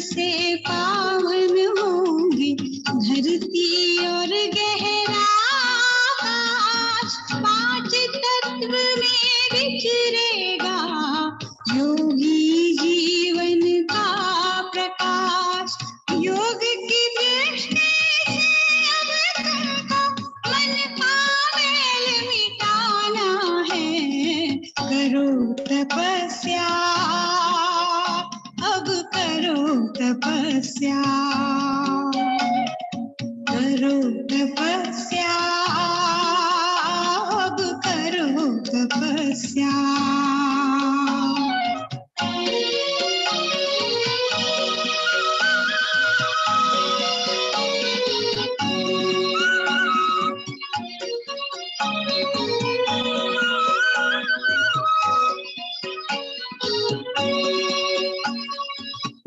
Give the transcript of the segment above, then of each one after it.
से पावन होंगी धरती और गहरा आकाश। पांच तत्व में विचरेगा योगी जीवन का प्रकाश। योग की दृष्टि से अब तुमको मन का मैल मिटाना है। करो तपस्या, अब करो तपस्या, करो तपस्या, अब करो तपस्या।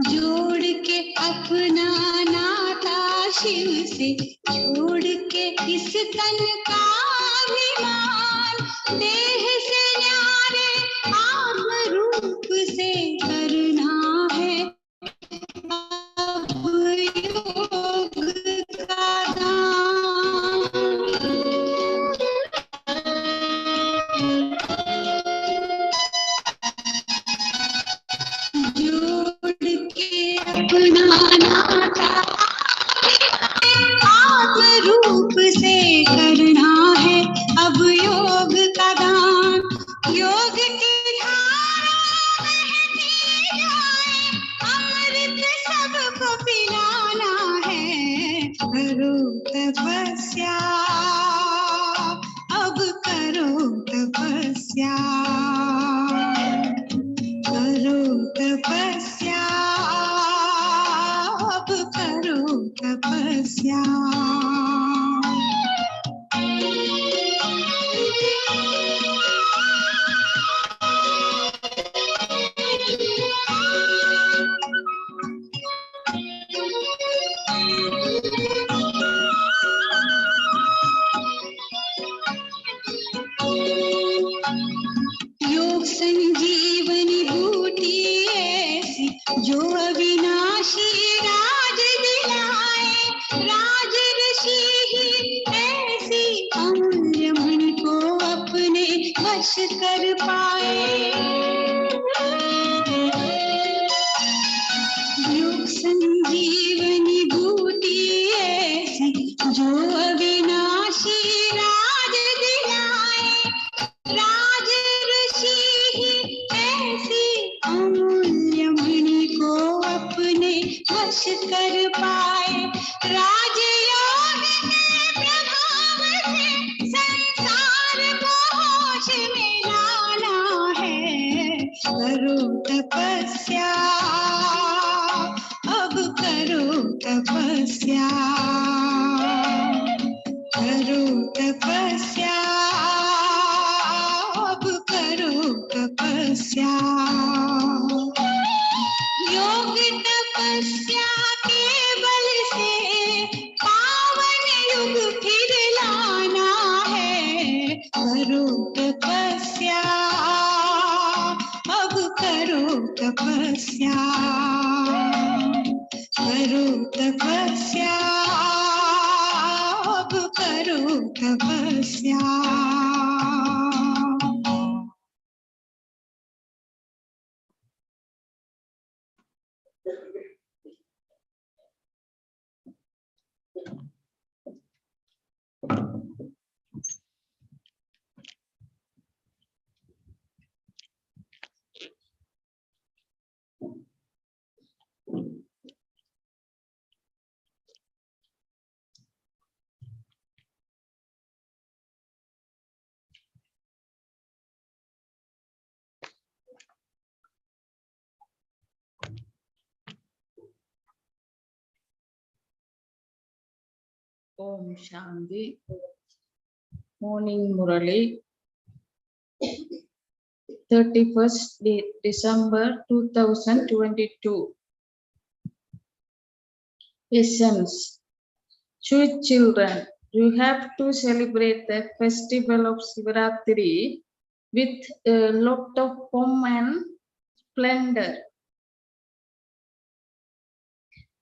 जोड़ के अपना नाता शिव से, छोड़ के इस तन का अभिमान, देह से न्यारे आत्म रूप से करना है अब योग का दान। जोड़ के अपना नाता आत्म रूप से करना है अब योग का दान। योग की धारा बहती जाए, अमृत सबको पिलाना है। करो तपस्या, अब करो तपस्या, करो तपस्या, अब करो तपस्या। योग संजीवनी बूटी ऐसी जो अविनाशी राज दिलाए। राज ऋषि ही ऐसी अमूल्य मन को अपने वश कर पाए। योग संजीवनी बूटी ऐसी जो अविनाशी राज दिलाए। राज ऋषि ही ऐसी अमूल्य मणि को अपने वश कर पाए। राजयोग के प्रभाव से संसार को होश में लाना है। करो तपस्या, अब करो तपस्या, करो तपस्या, अब करो तपस्या। योग तपस्या के बल से पावन युग फिर लाना है। करो तपस्या, अब करो तपस्या, करो तपस्या, अब करो तपस्या। Om Shanti. Morning Murli. 31st December 2022. Essence. Sweet children, you have to celebrate the festival of Shivaratri with a lot of pomp and splendor.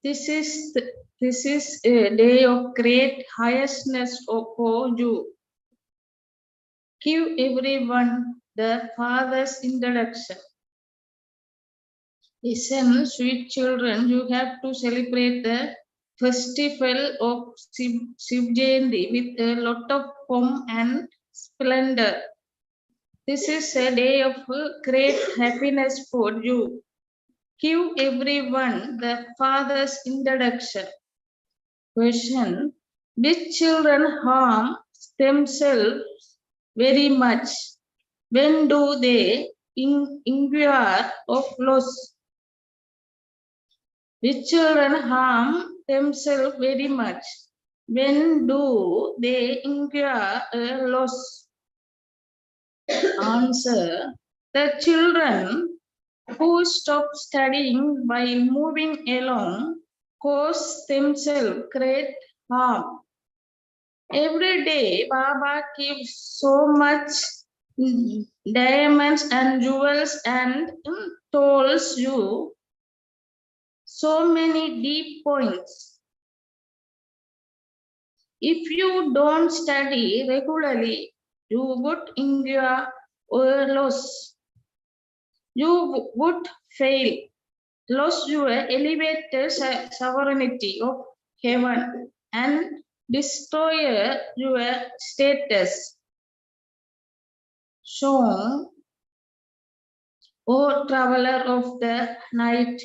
This is a day of great highestness for you. Give everyone the Father's introduction. Listen, sweet children, you have to celebrate the festival of 𝐿𝐿𝐿𝐿𝐿𝐿𝐿𝐿 with a lot of pomp and splendor. This is a day of great happiness for you. Give everyone the Father's introduction. Question: which children harm themselves very much? When do they inquire of loss? Which children harm themselves very much? When do they inquire a loss? Answer: the children who stop studying by moving along cause themselves great harm. Every day, Baba gives so much diamonds and jewels and tells you so many deep points. If you don't study regularly, you would incur or loss. You would fail, lose your elevated sovereignty of heaven, and destroy your status. So, O traveler of the night,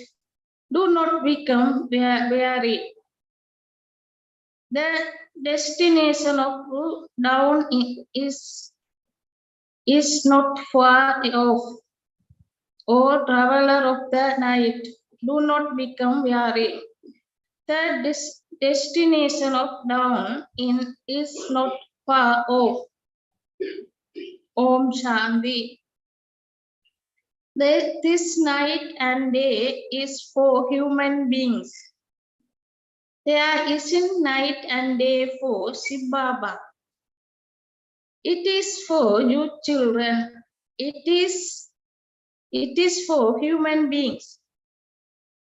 do not become weary. The destination of dawn is not far off. O traveler of the night, do not become weary. The destination of dawn is not far off. Om Shanti. This night and day is for human beings. There isn't night and day for Shiv Baba. It is for you children. It is for human beings.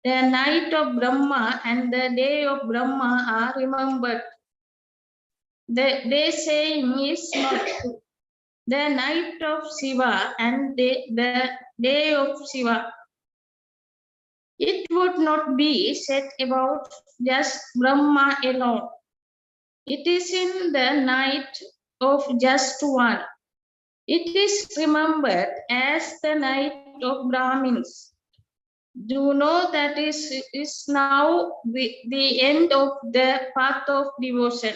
The night of Brahma and the day of Brahma are remembered. The saying is not true. The night of Shiva and the day of Shiva. It would not be said about just Brahma alone. It is in the night of just one. It is remembered as the night of Brahmins. Do know that is now the end of the path of devotion.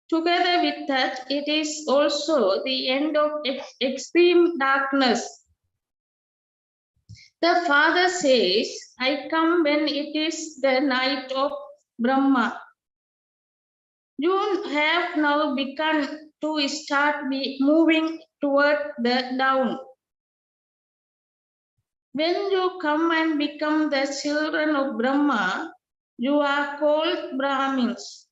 Together with that, it is also the end of extreme darkness. The Father says, I come when it is the night of Brahma. You have now begun to start moving toward the dawn. When you come and become the children of Brahma, you are called Brahmins.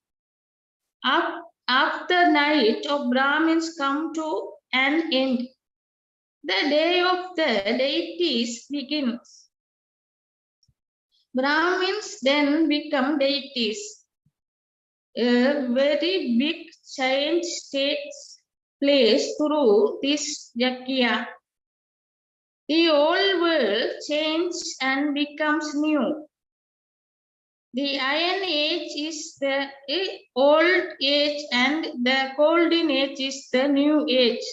After night of Brahmins come to an end, the day of the deities begins. Brahmins then become deities. A very big change takes place through this yajna. The old world changes and becomes new. The Iron Age is the old age and the Golden Age is the new age.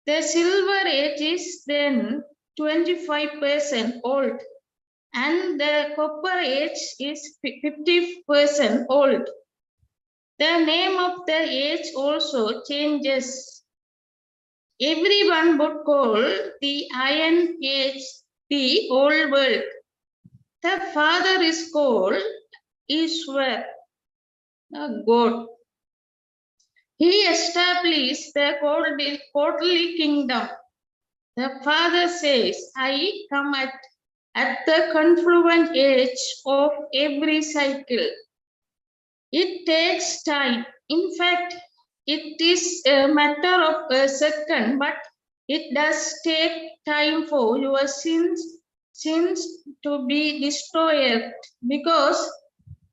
The Silver Age is then 25% old and the Copper Age is 50% old. The name of the age also changes. Everyone would call the Iron Age the old world. The Father is called Ishwar, God. He established the godly kingdom. The Father says, I come at the confluent age of every cycle. It takes time. In fact, it is a matter of a second, but it does take time for your sins sins to be destroyed, because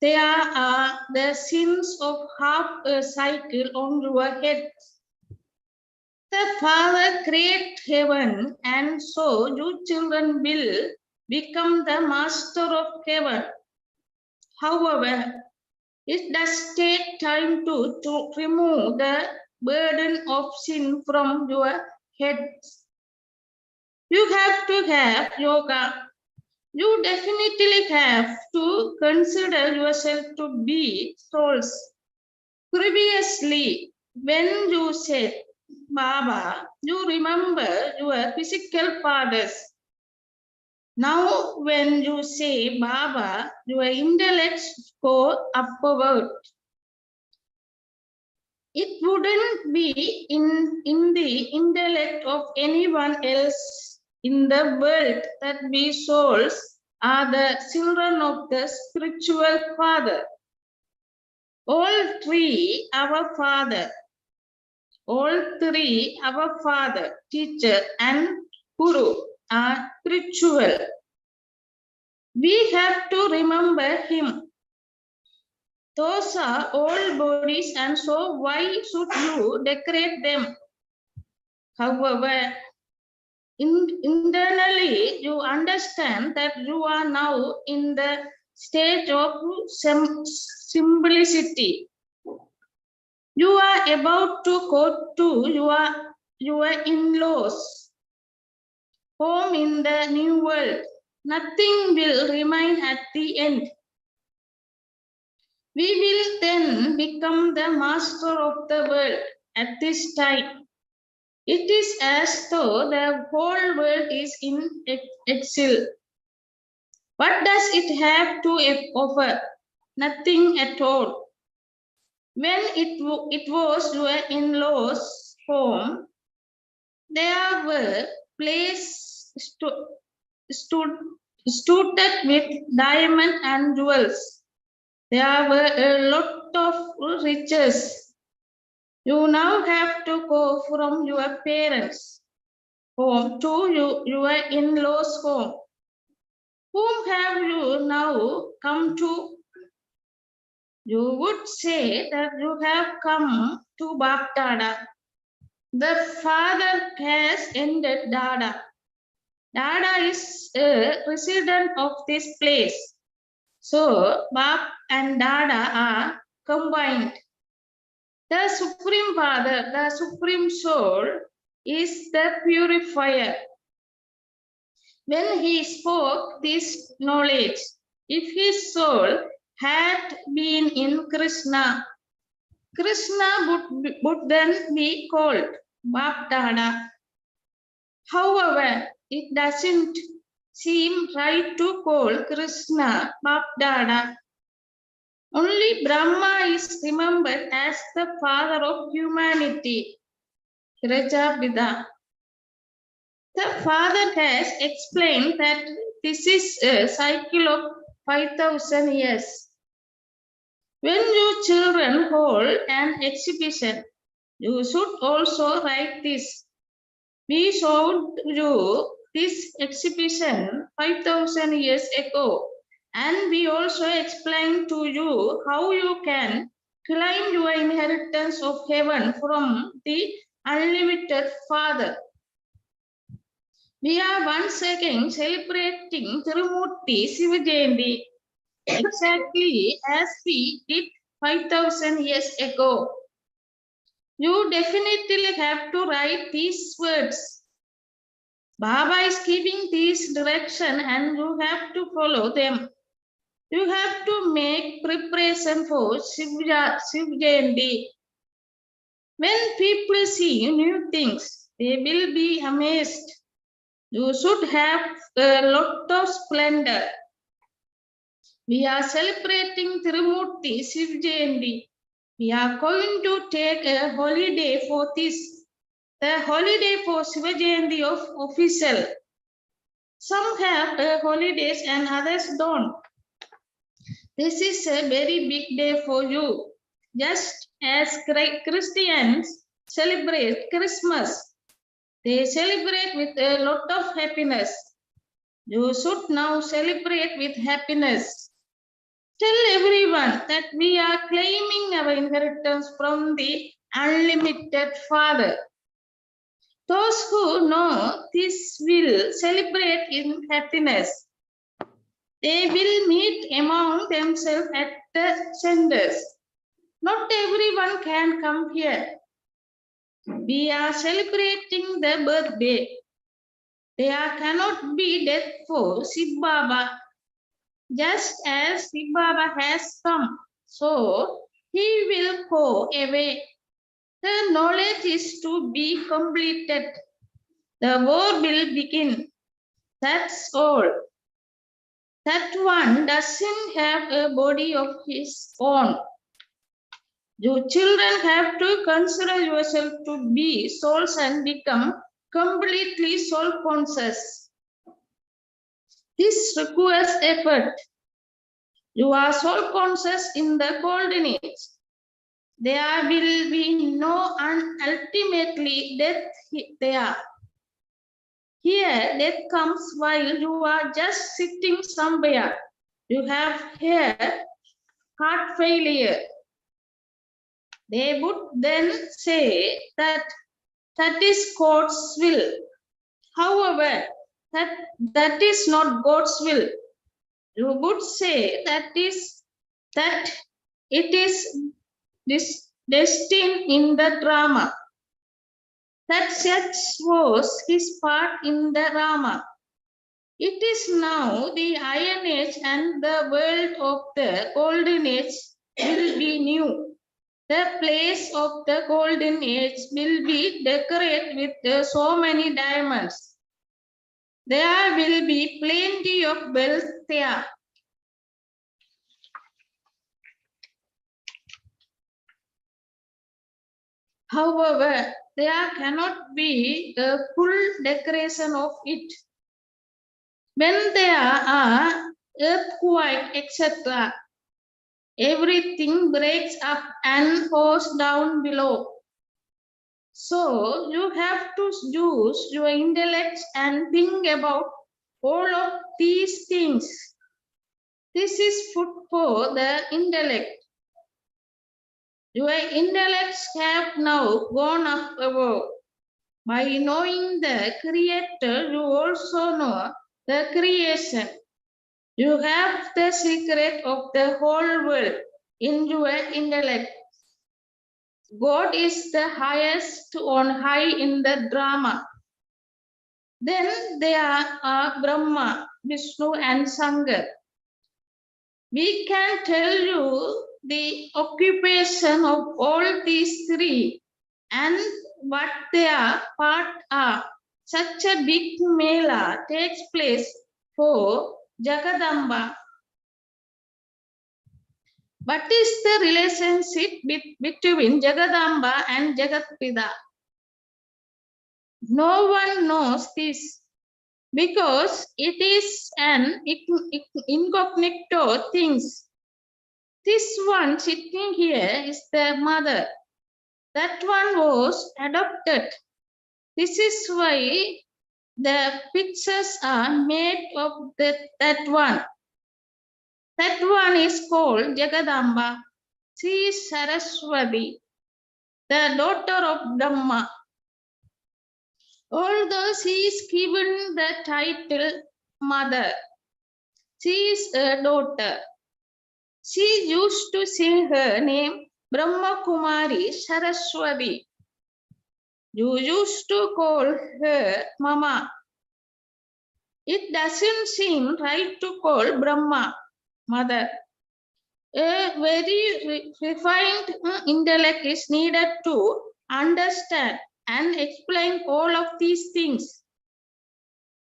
they are the sins of half a cycle on your head. The Father created heaven, and so you children will become the master of heaven. However, it does take time to remove the burden of sin from your heads. You have to have yoga. You definitely have to consider yourself to be souls. Previously, when you said Baba, you remember your physical fathers. Now, when you say Baba, your intellect go upward. It wouldn't be in the intellect of anyone else in the world that we souls are the children of the spiritual Father. All three, our Father, teacher, and Guru are spiritual. We have to remember him. Those are all bodies, and so why should you decorate them? However, internally you understand that you are now in the stage of simplicity. You are about to go to your in-laws home in the new world. Nothing will remain at the end. We will then become the master of the world at this time. It is as though the whole world is in exile. What does it have to offer? Nothing at all. When it was your in-laws' home, there were places studded with diamonds and jewels. There were a lot of riches. You now have to go from your parents' home to your in-laws' home. Whom have you now come to? You would say that you have come to Bap Dada. The Father has ended Dada. Dada is a resident of this place. So Bap and Dada are combined. The Supreme Father, the Supreme Soul, is the purifier. When he spoke this knowledge, if his soul had been in Krishna, Krishna would then be called Bap Dada. However, it doesn't seem right to call Krishna Bap Dada. Only Brahma is remembered as the father of humanity, Rajapita. The Father has explained that this is a cycle of 5,000 years. When you children hold an exhibition, you should also write this. We showed you this exhibition 5,000 years ago, and we also explained to you how you can claim your inheritance of heaven from the unlimited Father. We are once again celebrating Tirumurti 𝐄𝐧𝐠𝐥𝐢𝐬𝐡 exactly as we did 5,000 years ago. You definitely have to write these words. Baba is giving this direction and you have to follow them. You have to make preparation for 𝐄𝐧𝐠𝐥𝐢𝐬𝐡. When people see new things, they will be amazed. You should have a lot of splendor. We are celebrating Tirumurti 𝐄𝐧𝐠𝐥𝐢𝐬𝐡. We are going to take a holiday for this. The holiday for 𝐄𝐧𝐠𝐥𝐢𝐬𝐡 of official. Some have holidays and others don't. This is a very big day for you. Just as Christians celebrate Christmas, they celebrate with a lot of happiness. You should now celebrate with happiness. Tell everyone that we are claiming our inheritance from the unlimited Father. Those who know this will celebrate in happiness. They will meet among themselves at the centers. Not everyone can come here. We are celebrating the birthday. There cannot be death for Shiv Baba. Just as Shiv Baba has come, so he will go away. The knowledge is to be completed. The war will begin. That's all. That one doesn't have a body of his own. You children have to consider yourself to be souls and become completely soul conscious. This requires effort. You are soul conscious in the golden age. There will be no ultimately death there. Here, death comes while you are just sitting somewhere. You have here heart failure. They would then say that is God's will. However, that is not God's will. You would say that it is this destined in the drama. That such was his part in the drama. It is now the Iron Age, and the world of the Golden Age will be new. The place of the Golden Age will be decorated with so many diamonds. There will be plenty of wealth there. However, there cannot be a full decoration of it. When there are earthquakes, etc., everything breaks up and falls down below. So you have to use your intellect and think about all of these things. This is food for the intellect. Your intellects have now gone up above. By knowing the Creator, you also know the creation. You have the secret of the whole world in your intellect. God is the highest on high in the drama. Then there are Brahma, Vishnu, and Sangha. We can tell you the occupation of all these three and what their part are. Such a big mela takes place for Jagadamba. What is the relationship between Jagadamba and Jagatpida? No one knows this because it is an incognito thing. This one sitting here is the mother. That one was adopted. This is why the pictures are made of that one. That one is called Jagadamba. She is Saraswati, the daughter of Brahma. Although she is given the title mother, she is a daughter. She used to say her name Brahma Kumari Saraswati. You used to call her Mama. It doesn't seem right to call Brahma mother. A very refined intellect is needed to understand and explain all of these things.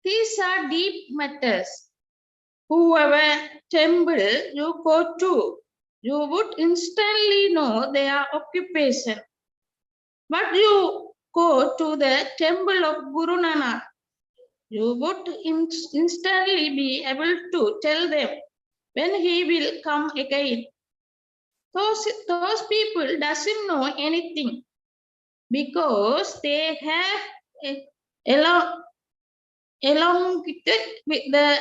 These are deep matters. Whoever temple you go to, you would instantly know their occupation. But you go to the temple of Guru Nanak, you would instantly be able to tell them when he will come again. Those people doesn't know anything because they have along with the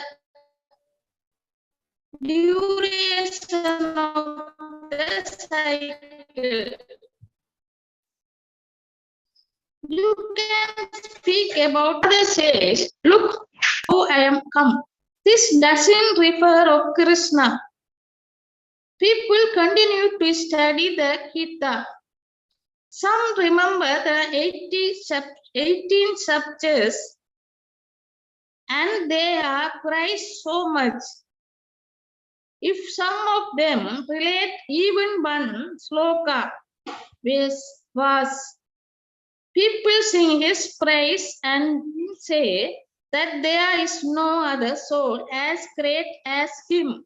duration of the cycle. You can speak about the says, look how I am come. This doesn't refer of Krishna. People continue to study the Gita. Some remember the 18 subjects and they are prized so much. If some of them relate even one sloka, was people sing his praise and say that there is no other soul as great as him.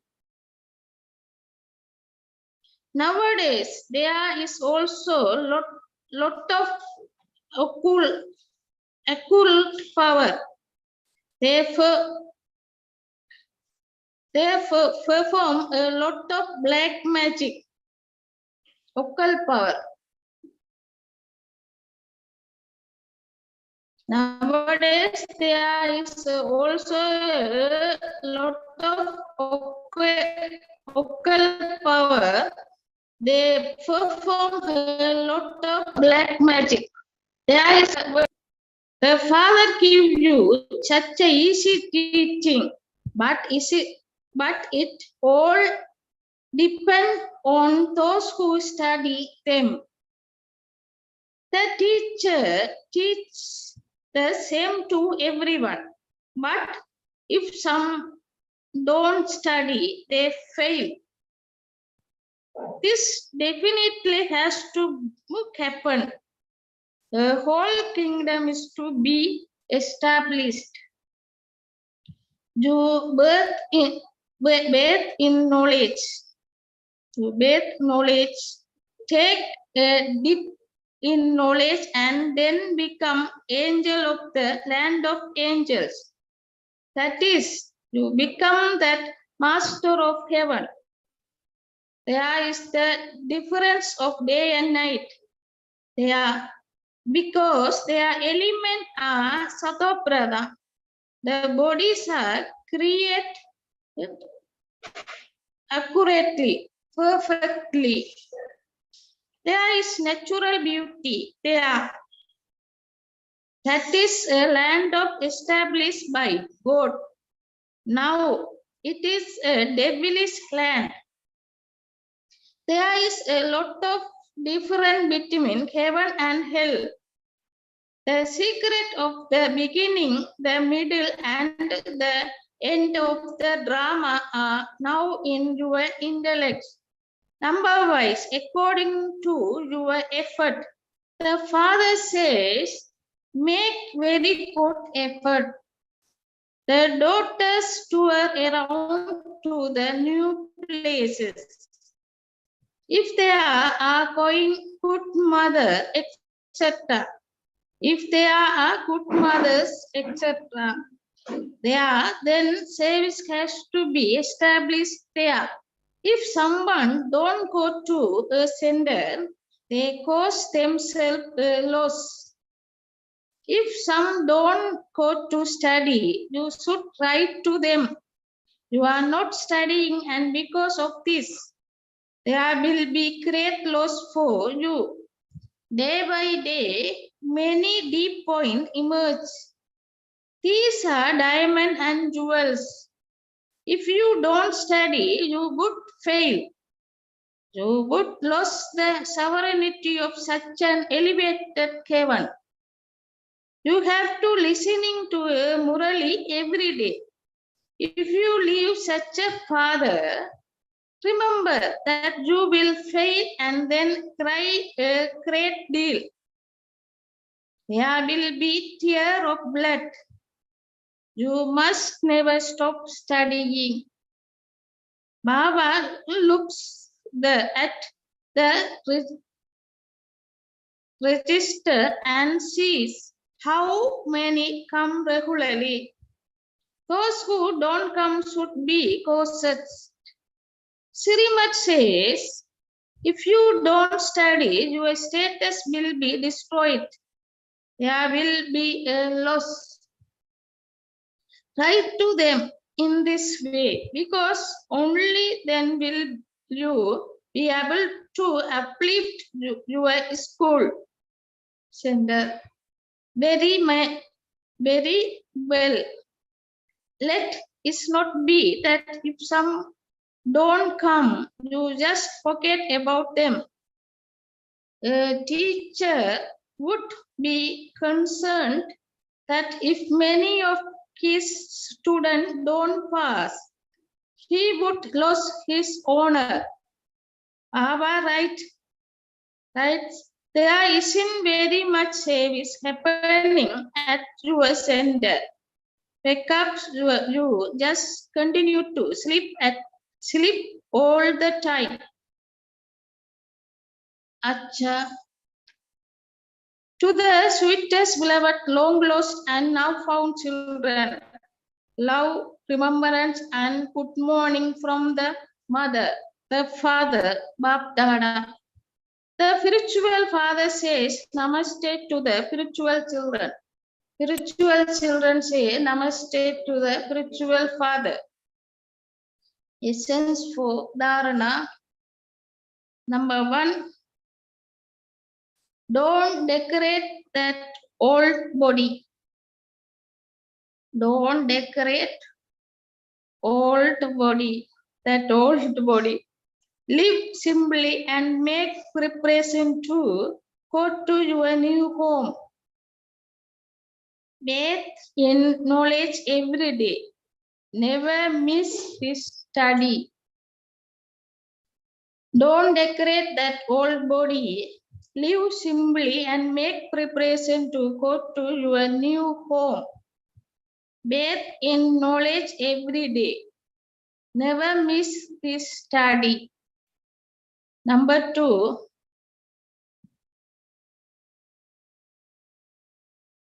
Nowadays, there is also lot of occult power. They perform a lot of black magic, occult power. Nowadays, there is also a lot of occult power. They perform a lot of black magic. There is the Father gives you such a easy teaching, but it all depends on those who study them. The teacher teaches the same to everyone, but if some don't study, they fail. This definitely has to happen. The whole kingdom is to be established. You birth in knowledge. To birth knowledge, take a dip in knowledge and then become angel of the land of angels. That is, you become that master of heaven. There is the difference of day and night. Because their elements are Satoprada. The bodies are created accurately, perfectly. There is natural beauty there. That is a land of established by God. Now it is a devilish land. There is a lot of difference between heaven and hell. The secret of the beginning, the middle, and the end of the drama are now in your intellect. Number-wise, according to your effort. The Father says, make very good effort. The daughters tour around to the new places. If they are going good mother, etc. If they are good mothers, etc. Then service has to be established there. If someone don't go to a center, they cause themselves a loss. If some don't go to study, you should write to them. You are not studying, and because of this, there will be great loss for you. Day by day, many deep points emerge. These are diamonds and jewels. If you don't study, you would fail. You would lose the sovereignty of such an elevated heaven. You have to listening to a Murli every day. If you leave such a father, remember that you will fail and then cry a great deal. There will be tear of blood. You must never stop studying. Baba looks at the register and sees how many come regularly. Those who don't come should be cautious. Srimad says, if you don't study, your status will be destroyed. There will be a loss. Write to them in this way, because only then will you be able to uplift your school center. Very well. Let it not be that if some don't come, you just forget about them. A teacher would be concerned that if many of his students don't pass, he would lose his honor. Ava, right? Right? There isn't very much service happening at your center. Perhaps you just continue to sleep all the time. Acha. To the sweetest beloved, long lost and now found children, love, remembrance, and good morning from the mother, the father, Bap Dada. The spiritual father says Namaste to the spiritual children. Spiritual children say Namaste to the spiritual father. Essence for Dharana. Number 1, don't decorate that old body. Don't decorate that old body. Live simply and make preparation to go to your new home. Bathe in knowledge every day. Never miss this study. Don't decorate that old body. Live simply and make preparation to go to your new home. Bathe in knowledge every day. Never miss this study. Number 2.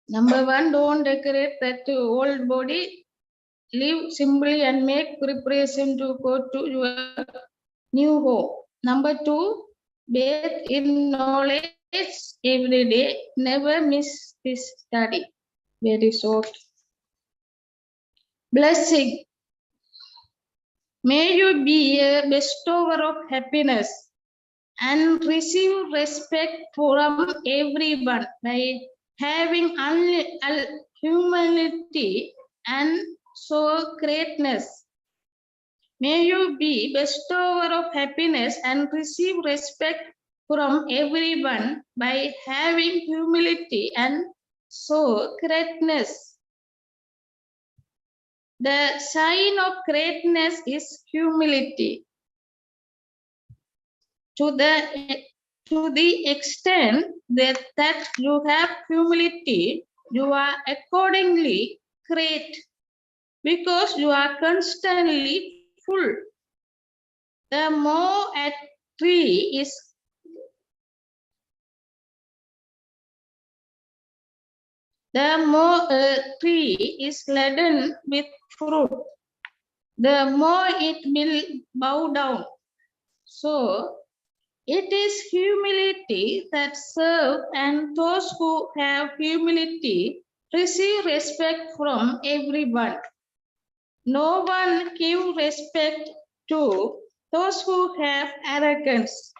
Number 1, don't decorate that old body. Live simply and make preparation to go to your new home. Number 2, bathe in knowledge every day. Never miss this study. Very short. Blessing. May you be a bestower of happiness and receive respect from everyone by having humility and so greatness. May you be bestower of happiness and receive respect from everyone by having humility and so greatness. The sign of greatness is humility. To the extent that you have humility, you are accordingly great, because you are constantly full. The more a tree is laden with fruit, the more it will bow down. So it is humility that serves, and those who have humility receive respect from everyone. No one gives respect to those who have arrogance.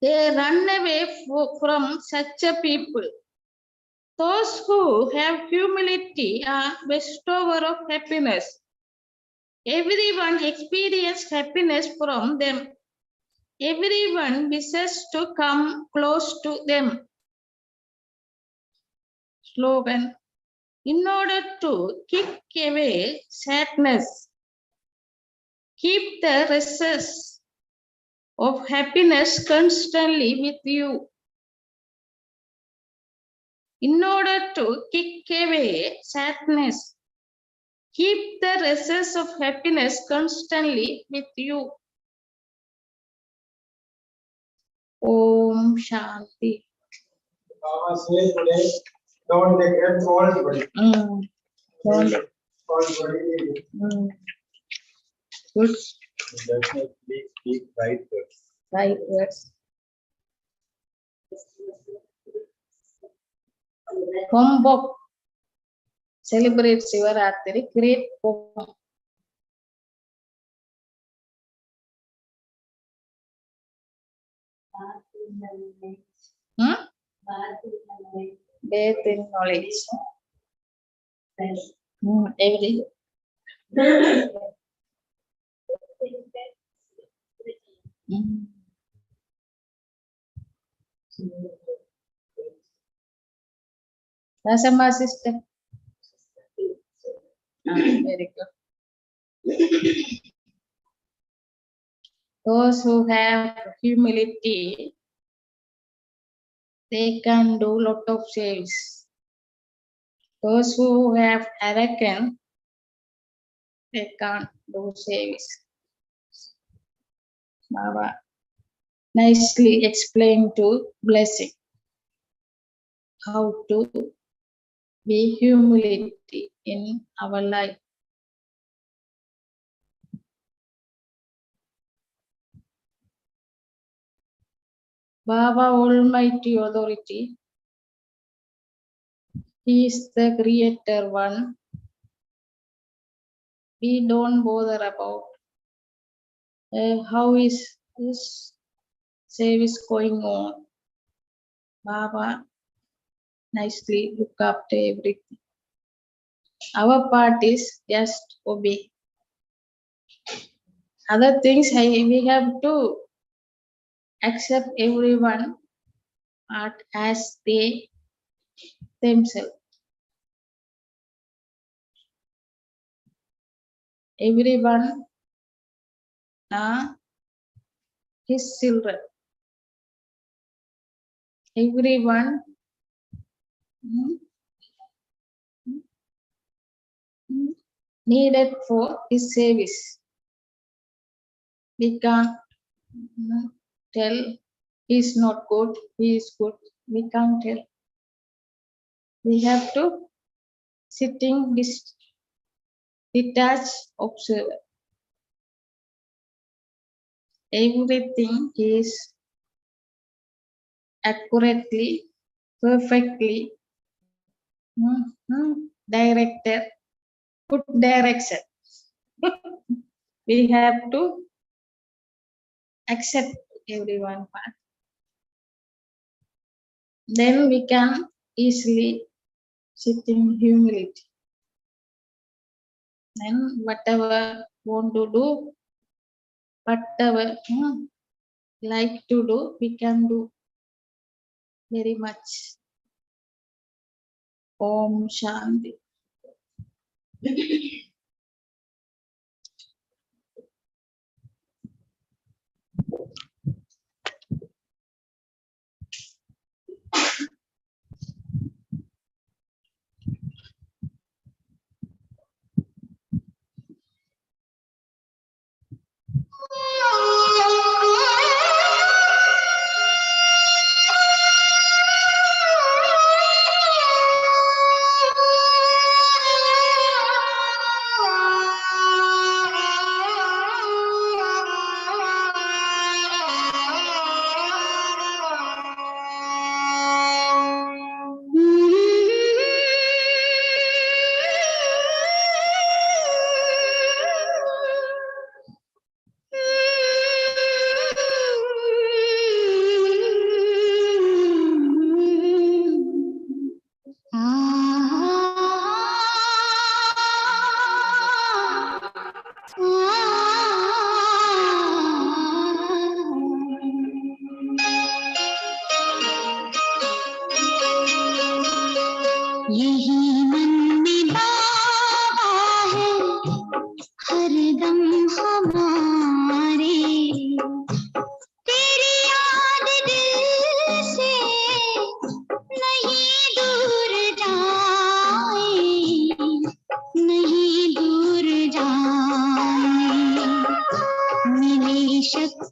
They run away from such a people. Those who have humility are bestower of happiness. Everyone experiences happiness from them. Everyone wishes to come close to them. Slogan. In order to kick away sadness, keep the recess of happiness constantly with you. In order to kick away sadness, keep the recess of happiness constantly with you. Om Shanti. Baba says today, don't neglect old body. Don't. Old body. Good. Definitely speak right words. Right words. Homework. celebrate Shivaratri, great poem. Hmm? Faith in knowledge. Every Rasama sister. Very good. Those who have humility, they can do lot of service. Those who have arrogance, they can't do service. Baba nicely explained to blessing how to be humility in our life. Baba Almighty Authority, He is the creator one. We don't bother about how is this service going on. Baba nicely look after everything. Our part is just obey. Other things we have to accept everyone part as they themselves. Everyone are his children. Everyone needed for his service. We can't tell he is not good, he is good. We can't tell. We have to sitting detached observer. Everything is accurately, perfectly directed, good direction. We have to accept everyone part. Then we can easily sit in humility. Then whatever want to do, whatever like to do, we can do very much. Om Shanti. यही मन में बाबा है हरदम हमारे, तेरी याद दिल से नहीं दूर जाए, नहीं दूर जाए, मिले शक्ति